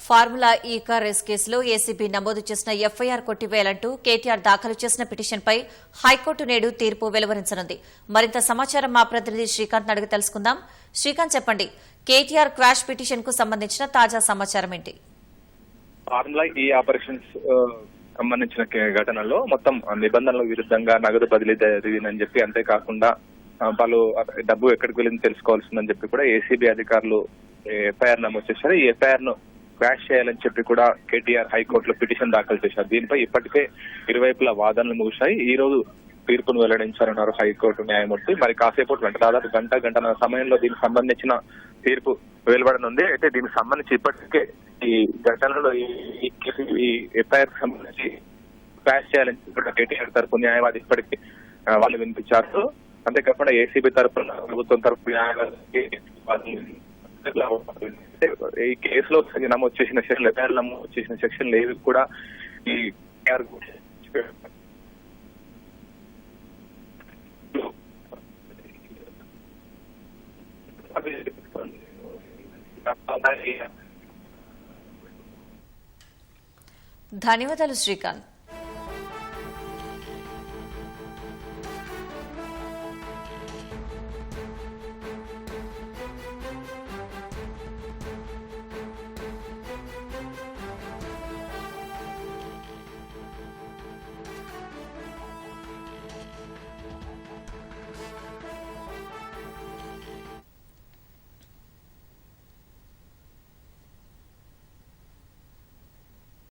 Formula ఈ car race కేసులో ACB నమోదు చేసిన ఎఫ్ఐఆర్ కొట్టివేయాలంటూ కేటీఆర్ దాఖలు చేసిన పిటిషన్పై హైకోర్టు నేడు తీర్పు వెలువరించనుంది. మరింత సమాచారం మా ప్రతినిధి శ్రీకాంత్ అడిగి తెలుసుకుందాం. శ్రీకాంత్, చెప్పండి, కేటీఆర్ క్వాష్ పిటిషన్ కు సంబంధించిన తాజా సమాచారం ఏంటి? ఫార్ములా ఈ ఆపరేషన్స్ సంబంధించిన ఘటనలో మొత్తం నిబంధనల విరుద్ధంగా నగదు బదిలీ జరిగిందని చెప్పి, అంతేకాకుండా వాళ్ళు డబ్బు ఎక్కడికి వెళ్ళింది తెలుసుకోవాల్సిందని చెప్పి కూడా ఏసీబీ అధికారులు ఎఫ్ఐఆర్ నమోదు చేశారు. ఈ ఎఫ్ఐఆర్ ను క్వాష్ చేయాలని చెప్పి కూడా కేటీఆర్ హైకోర్టులో పిటిషన్ దాఖలు చేశారు. దీనిపై ఇప్పటికే ఇరువైపుల వాదనలు ముగిశాయి. ఈ రోజు తీర్పును వెల్లడించారన్నారు హైకోర్టు న్యాయమూర్తి. మరి కాసేపు దాదాపు గంటన్నర సమయంలో దీనికి సంబంధించిన తీర్పు వెలువడనుంది. అయితే దీనికి సంబంధించి ఇప్పటికే ఈ ఘటనలో ఈ ఎఫ్ఐఆర్ సంబంధించి క్వాష్ చేయాలని చెప్పి కేటీఆర్ తరపు న్యాయవాది ఇప్పటికీ వాళ్ళు వినిపించారు. అంతేకాకుండా ఏసీబీ తరపున ప్రభుత్వం తరపు న్యాయవాది ఈ కేసులో నమోదు చేసిన సెక్షన్లు, ఎఫ్ఐఆర్ నమోదు చేసిన సెక్షన్లు ఏవి కూడా ఈ ధన్యవాదాలు శ్రీకాంత్.